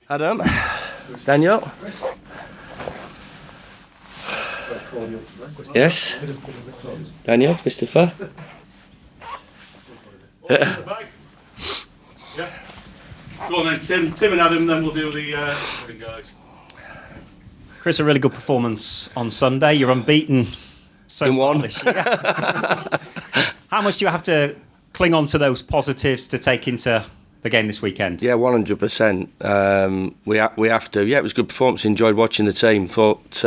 Adam, Daniel. Yes, Daniel, Christopher. Yeah. Go on then, Tim and Adam, then we'll do the guys. Chris, a really good performance on Sunday. You're unbeaten so far this year. How much do you have to cling on to those positives to take into the game this weekend? Yeah, 100%. We have to. Yeah, it was a good performance. Enjoyed watching the team. Thought,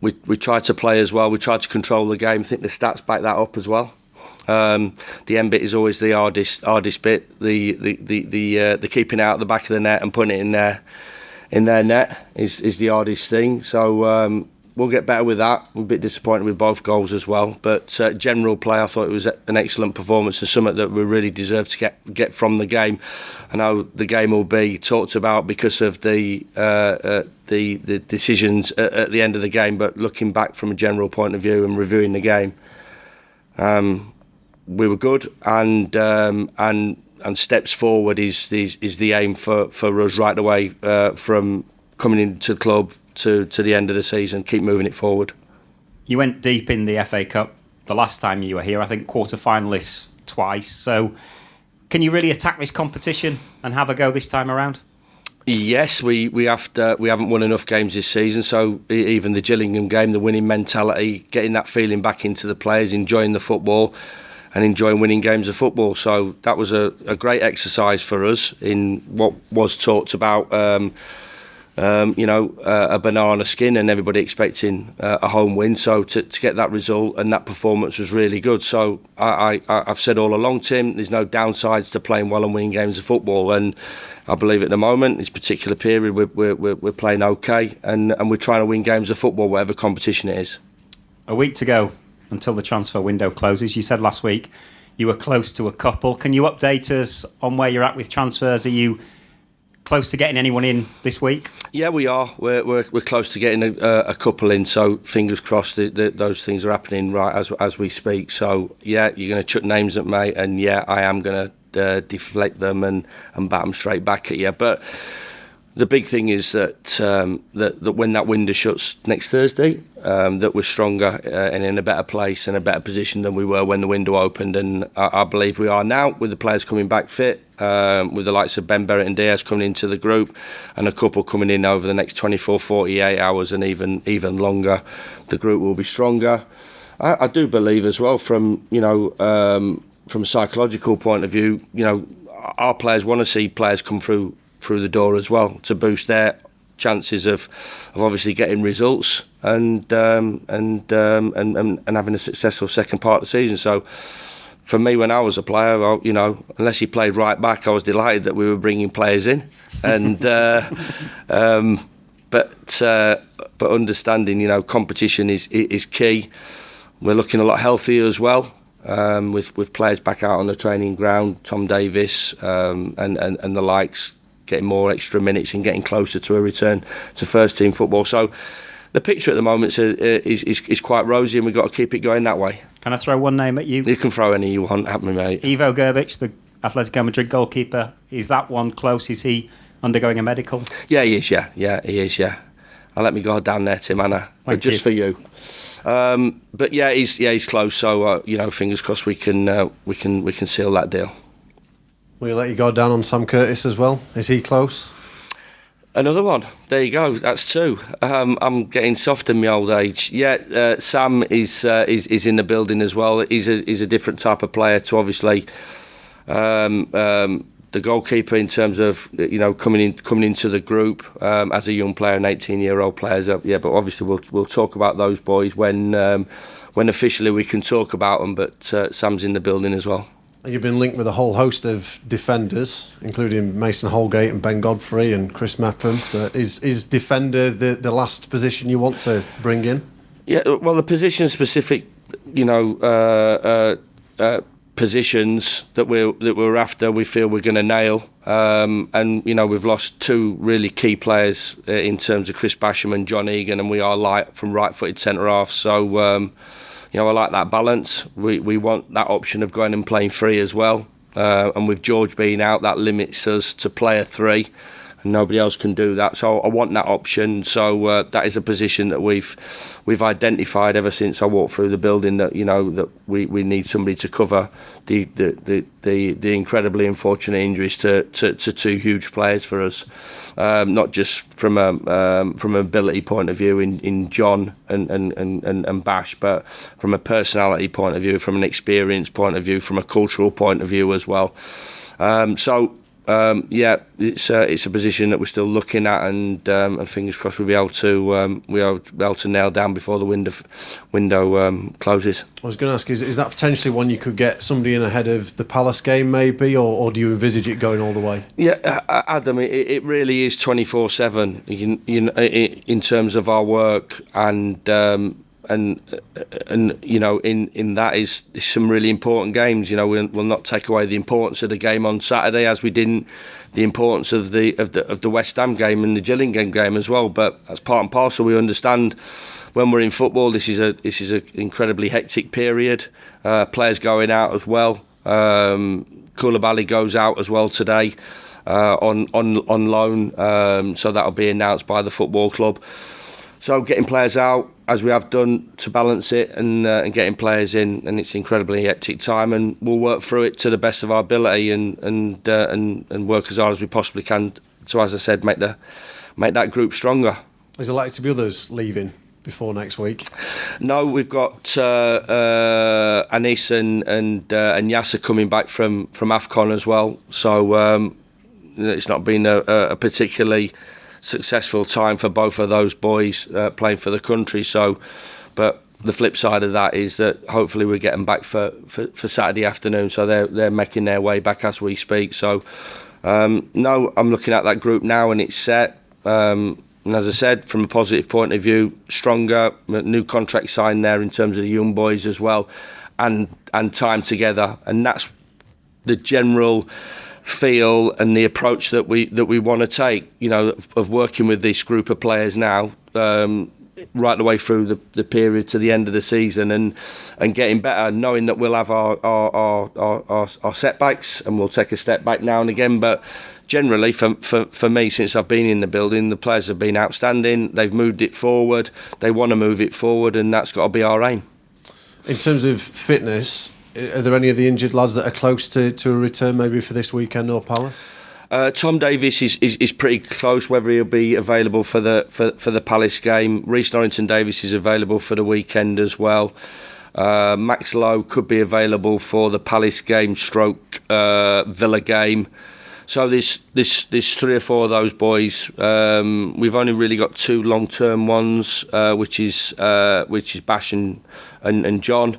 we tried to play as well. We tried to control the game. I think the stats back that up as well. The end bit is always the hardest bit. The keeping it out the back of the net and putting it in their net is the hardest thing. So we'll get better with that. I'm a bit disappointed with both goals as well. But general play, I thought it was an excellent performance and something that we really deserve to get from the game. I know the game will be talked about because of the decisions at the end of the game. But looking back from a general point of view and reviewing the game, we were good, and steps forward is the aim for us right away from coming into the club to the end of the season. Keep moving it forward. You went deep in the FA Cup the last time you were here. I think quarter-finalists twice. So can you really attack this competition and have a go this time around? Yes, we haven't won enough games this season, so even the Gillingham game, the winning mentality, getting that feeling back into the players, enjoying the football and enjoying winning games of football. So that was a great exercise for us in what was talked about, a banana skin and everybody expecting a home win. So to get that result and that performance was really good. So I've said all along, Tim, there's no downsides to playing well and winning games of football. And I believe at the moment, this particular period, we're playing okay and we're trying to win games of football, whatever competition it is. A week to go until the transfer window closes. You said last week you were close to a couple. Can you update us on where you're at with transfers? Are you close to getting anyone in this week? Yeah, we are. We're close to getting a couple in. So fingers crossed those things are happening right as we speak. So yeah, you're going to chuck names at me, and yeah, I am going to deflect them and bat them straight back at you. But the big thing is that when that window shuts next Thursday, that we're stronger and in a better place and a better position than we were when the window opened. And I believe we are now, with the players coming back fit, with the likes of Ben Berrett and Diaz coming into the group and a couple coming in over the next 24, 48 hours and even longer. The group will be stronger. I do believe as well from a psychological point of view, our players want to see players come through the door as well to boost their chances of obviously getting results and having a successful second part of the season. So for me, when I was a player, unless he played right back, I was delighted that we were bringing players in, and but understanding the competition is key. We're looking a lot healthier as well. With players back out on the training ground, Tom Davis and the likes, getting more extra minutes and getting closer to a return to first team football. So the picture at the moment is quite rosy, and we've got to keep it going that way. Can I throw one name at you? You can throw any you want at me, mate. Ivo Gerbic, the Atletico Madrid goalkeeper, is that one close? Is he undergoing a medical? Yeah, he is. Yeah, he is. Yeah, I'll let me go down there, Tim, Anna, just for you. But yeah, he's close. So fingers crossed we can seal that deal. Will you let you go down on Sam Curtis as well? Is he close? Another one. There you go. That's two. I'm getting soft in my old age. Yeah, Sam is in the building as well. He's a different type of player to obviously the goalkeeper in terms of coming into the group as a young player, an 18-year-old player. Yeah, but obviously we'll talk about those boys when officially we can talk about them. But Sam's in the building as well. You've been linked with a whole host of defenders, including Mason Holgate and Ben Godfrey and Chris Mapham. But is defender the last position you want to bring in? Yeah, well, the position-specific, positions that we're after, we feel we're going to nail. And we've lost two really key players in terms of Chris Basham and John Egan, and we are light from right-footed centre half. So. I like that balance. We want that option of going and playing free as well. and with George being out, that limits us to player 3. Nobody else can do that, so I want that option. So that is a position that we've identified ever since I walked through the building. That that we need somebody to cover the incredibly unfortunate injuries to 2 huge players for us, not just from an ability point of view in John and Bash, but from a personality point of view, from an experience point of view, from a cultural point of view as well. It's a position that we're still looking at, and fingers crossed we'll be able to nail down before the window closes. I was going to ask, is that potentially one you could get somebody in ahead of the Palace game, maybe, or do you envisage it going all the way? Yeah, Adam, it really is 24/7. In terms of our work, and in that is some really important games. We'll not take away the importance of the game on Saturday, as we didn't the importance of the West Ham game and the Gillingham game as well. But as part and parcel, we understand when we're in football, this is an incredibly hectic period. Players going out as well. Koulibaly goes out as well today on loan, so that'll be announced by the football club. So getting players out, as we have done, to balance it, and getting players in, and it's incredibly hectic time, and we'll work through it to the best of our ability, and work as hard as we possibly can to, as I said, make that group stronger. Is there likely to be others leaving before next week? No, we've got Anis and Yasser coming back from AFCON as well. So it's not been a particularly successful time for both of those boys playing for the country. So, but the flip side of that is that hopefully we get them back for Saturday afternoon. So they're making their way back as we speak. So no, I'm looking at that group now, and it's set. And as I said, from a positive point of view, stronger, new contract signed there in terms of the young boys as well, and time together, and that's the general feel and the approach that we want to take, of working with this group of players now, right the way through the period to the end of the season, and getting better, knowing that we'll have our setbacks, and we'll take a step back now and again. But generally, for me, since I've been in the building, the players have been outstanding. They've moved it forward. They want to move it forward, and that's got to be our aim. In terms of fitness, are there any of the injured lads that are close to a return, maybe for this weekend or Palace? Tom Davies is pretty close, whether he'll be available for the Palace game. Reece Norrington-Davies is available for the weekend as well. Max Lowe could be available for the Palace game / Villa game. So there's 3 or 4 of those boys. We've only really got 2 long-term ones, which is Bash and John.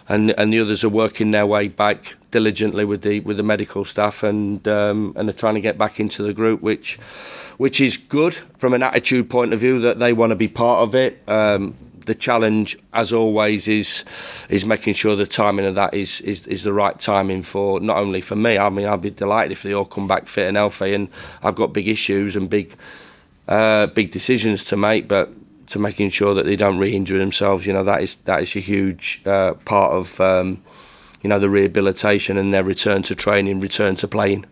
And the others are working their way back diligently with the medical staff, and are trying to get back into the group, which is good from an attitude point of view, that they want to be part of it. The challenge, as always, is making sure the timing of that is the right timing for, not only for me. I mean, I'd be delighted if they all come back fit and healthy, and I've got big issues and big decisions to make, but to making sure that they don't re-injure themselves, that is a huge part of the rehabilitation and their return to training, return to playing.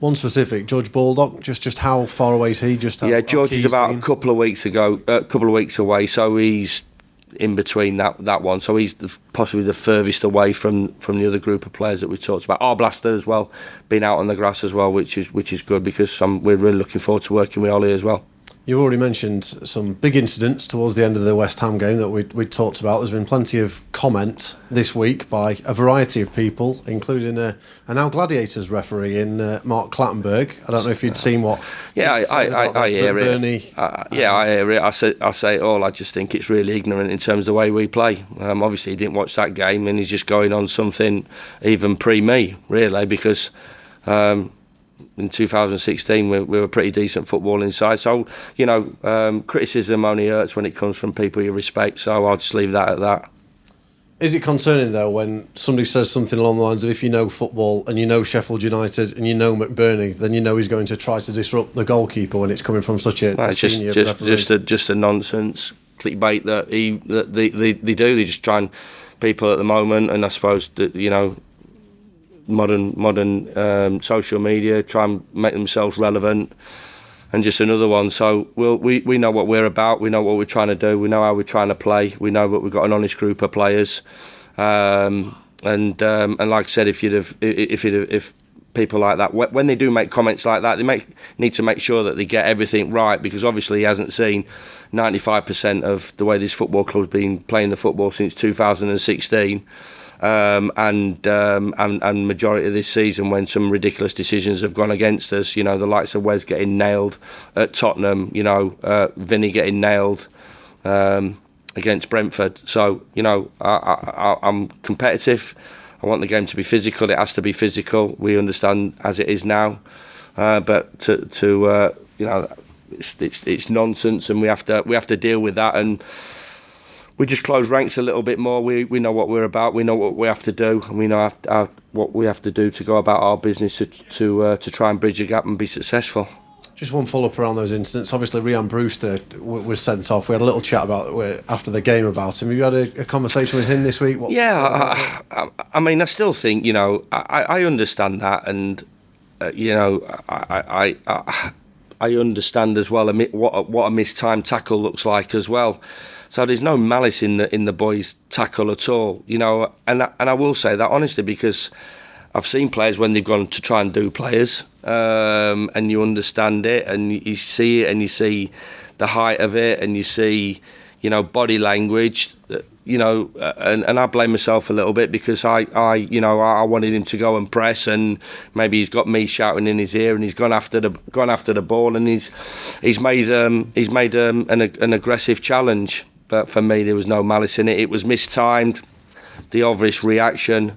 One specific, George Baldock, just how far away is he? George is about a couple of weeks away, so he's in between that one. So he's possibly the furthest away from the other group of players that we talked about. Arblaster as well, been out on the grass as well, which is good, because we're really looking forward to working with Ollie as well. You've already mentioned some big incidents towards the end of the West Ham game that we talked about. There's been plenty of comment this week by a variety of people, including a now Gladiators referee in Mark Clattenburg. I don't know if you'd seen what. Yeah, I hear it. I hear it. I say it all. I just think it's really ignorant in terms of the way we play. Obviously, he didn't watch that game, and he's just going on something even pre-me, really, because. In 2016, we were a pretty decent footballing side. So, criticism only hurts when it comes from people you respect. So I'll just leave that at that. Is it concerning, though, when somebody says something along the lines of, if you know football and you know Sheffield United and you know McBurney, then you know he's going to try to disrupt the goalkeeper when it's coming from such a senior referee? Just a nonsense clickbait that they do. They just try and people at the moment, and I suppose that, modern social media, try and make themselves relevant, and just another one. So we know what we're about. We know what we're trying to do. We know how we're trying to play. We know that we've got an honest group of players. And like I said, if people like that, when they do make comments like that, they need to make sure that they get everything right, because obviously he hasn't seen 95% of the way this football club's been playing the football since 2016, and majority of this season, when some ridiculous decisions have gone against us. The likes of Wes getting nailed at Tottenham, Vinny getting nailed against Brentford. So I'm competitive. I want the game to be physical. It has to be physical. We understand as it is now, but it's nonsense, and we have to deal with that. And we just close ranks a little bit more. We know what we're about. We know what we have to do, and we know what we have to do to go about our business to try and bridge a gap and be successful. Just one follow-up around those incidents. Obviously, Rhian Brewster was sent off. We had a little chat after the game about him. Have you had a conversation with him this week? I mean, I still think, I understand that, and I understand as well what a mistimed tackle looks like as well. So there's no malice in the boys' tackle at all, And I will say that honestly, because I've seen players when they've gone to try and do players, and you understand it, and you see it, and you see the height of it, and you see, body language, and I blame myself a little bit, because I wanted him to go and press, and maybe he's got me shouting in his ear, and he's gone after the ball, and he's made an aggressive challenge. But for me, there was no malice in it. It was mistimed, the obvious reaction,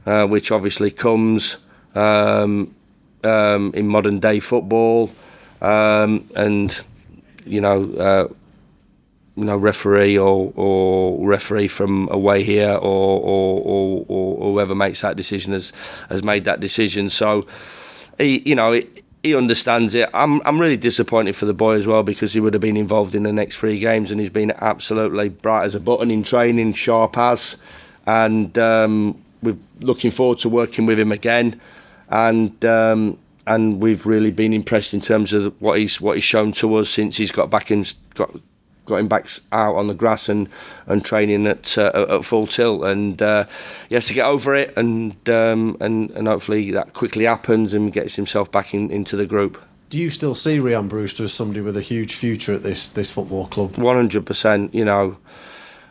which obviously comes in modern day football, and referee or referee from away here, or whoever makes that decision has made that decision. So he understands it. I'm really disappointed for the boy as well, because he would have been involved in the next 3 games, and he's been absolutely bright as a button in training, sharp as, and we're looking forward to working with him again, and we've really been impressed in terms of what he's shown to us since he's got him back out on the grass and training at full tilt, and he has to get over it, and hopefully that quickly happens and gets himself back into the group. Do you still see Rhian Brewster as somebody with a huge future at this football club? 100%.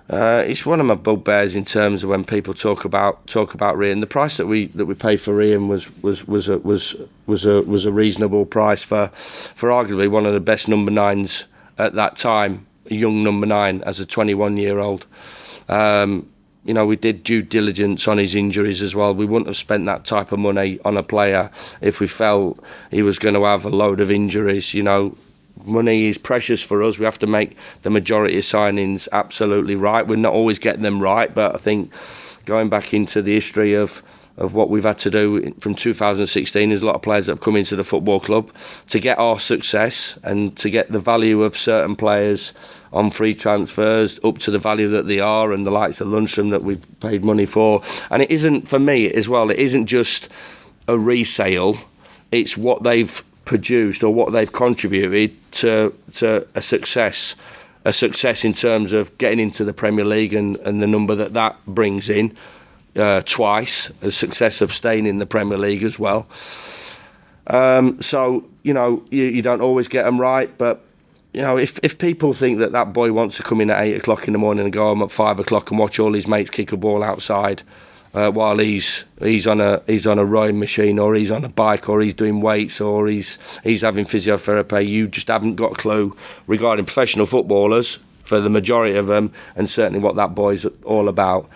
It's one of my bugbears in terms of when people talk about Rhian. The price that we paid for Rhian was a reasonable price for arguably one of the best number 9s at that time, a young number 9 as a 21-year-old. We did due diligence on his injuries as well. We wouldn't have spent that type of money on a player if we felt he was going to have a load of injuries. Money is precious for us. We have to make the majority of signings absolutely right. We're not always getting them right, but I think going back into the history of what we've had to do from 2016, there's a lot of players that have come into the football club to get our success and to get the value of certain players on free transfers up to the value that they are, and the likes of Lundstrom that we paid money for. And it isn't, for me as well, it isn't just a resale, it's what they've produced or what they've contributed to a success in terms of getting into the Premier League and the number that brings in twice, the success of staying in the Premier League as well. So you don't always get them right, but if people think that boy wants to come in at 8 o'clock in the morning and go home at 5 o'clock and watch all his mates kick a ball outside while he's on a rowing machine, or he's on a bike, or he's doing weights, or he's having physiotherapy, you just haven't got a clue regarding professional footballers, for the majority of them, and certainly what that boy's all about.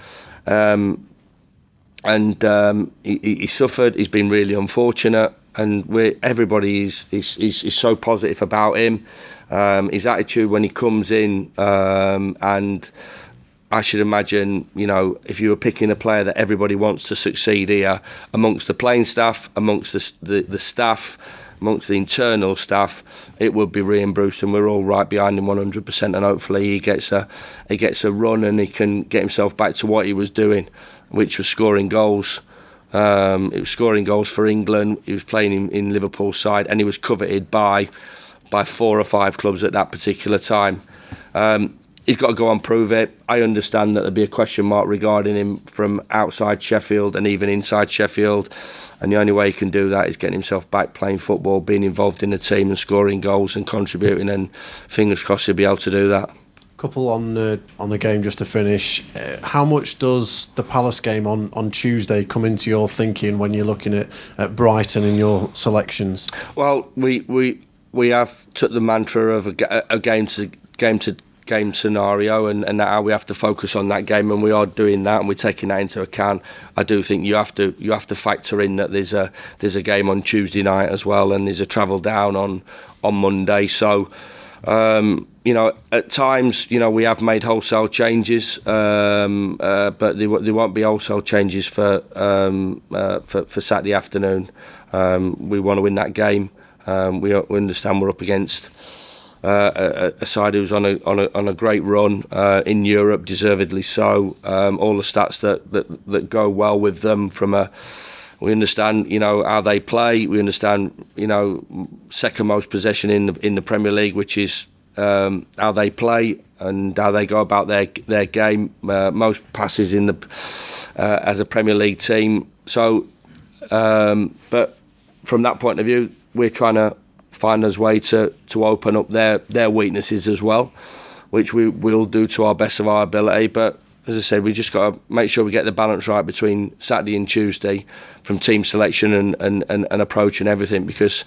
He suffered. He's been really unfortunate, and everybody is so positive about him. His attitude when he comes in, and I should imagine, if you were picking a player that everybody wants to succeed here, amongst the playing staff, amongst the staff, amongst the internal staff, it would be Rhian Brewster, and we're all right behind him 100%. And hopefully he gets a run and he can get himself back to what he was doing, which was scoring goals It was scoring goals for England. He was playing in Liverpool's side, and he was coveted by 4 or 5 clubs at that particular time. He's got to go on and prove it. I understand that there'll be a question mark regarding him from outside Sheffield and even inside Sheffield, and the only way he can do that is getting himself back playing football, being involved in the team and scoring goals and contributing, and fingers crossed he'll be able to do that. Couple on the game just to finish. How much does the Palace game on Tuesday come into your thinking when you're looking at Brighton in your selections? Well, we have took the mantra of a game to game scenario, and how we have to focus on that game, and we are doing that, and we're taking that into account. I do think you have to factor in that there's a game on Tuesday night as well, and there's a travel down on Monday. So. At times, we have made wholesale changes, but there won't be wholesale changes for Saturday afternoon. We want to win that game. We understand we're up against a side who's on a great run in Europe, deservedly so. All the stats that go well with them we understand, how they play. We understand, second most possession in the Premier League, which is how they play and how they go about their game. Most passes as a Premier League team. So, but from that point of view, we're trying to find us way to open up their weaknesses as well, which we will do to our best of our ability. But as I said, we just got to make sure we get the balance right between Saturday and Tuesday from team selection and approach and everything, because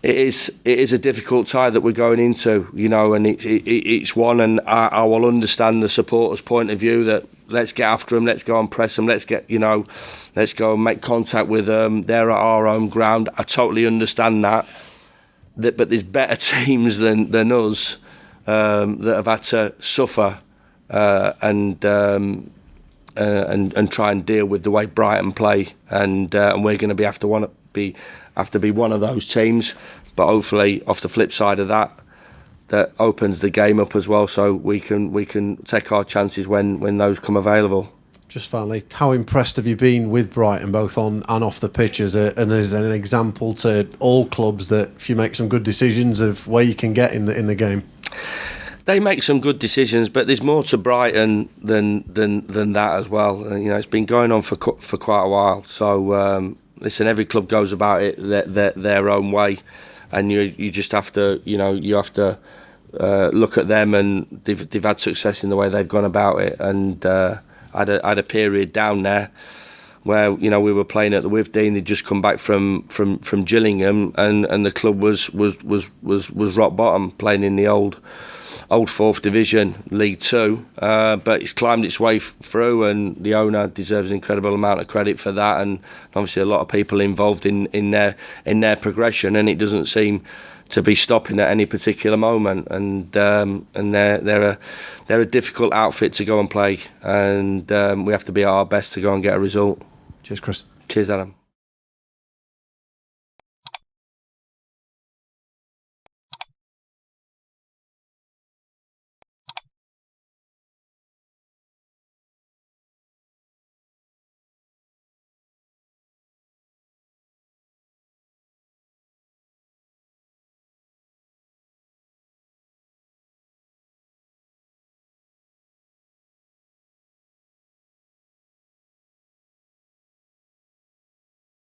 it is a difficult tie that we're going into, and it's one, and I will understand the supporters' point of view that let's get after them, let's go and press them, let's go and make contact with them. They're at our home ground. I totally understand that, but there's better teams than us that have had to suffer and try and deal with the way Brighton play, and we're going to have to be one of those teams. But hopefully, off the flip side of that opens the game up as well, so we can take our chances when those come available. Just finally, how impressed have you been with Brighton, both on and off the pitch, and as an example to all clubs that if you make some good decisions of where you can get in the game? They make some good decisions, but there's more to Brighton than that as well. It's been going on for quite a while. So listen, every club goes about it their own way, and you just have to look at them, and they've had success in the way they've gone about it. And had a period down there where we were playing at the Withdean. They'd just come back from Gillingham, and the club was rock bottom, playing in the old 4th Division, League 2, but it's climbed its way through, and the owner deserves an incredible amount of credit for that, and obviously a lot of people involved in their progression, and it doesn't seem to be stopping at any particular moment, and they're a difficult outfit to go and play, and we have to be at our best to go and get a result. Cheers, Chris. Cheers, Adam.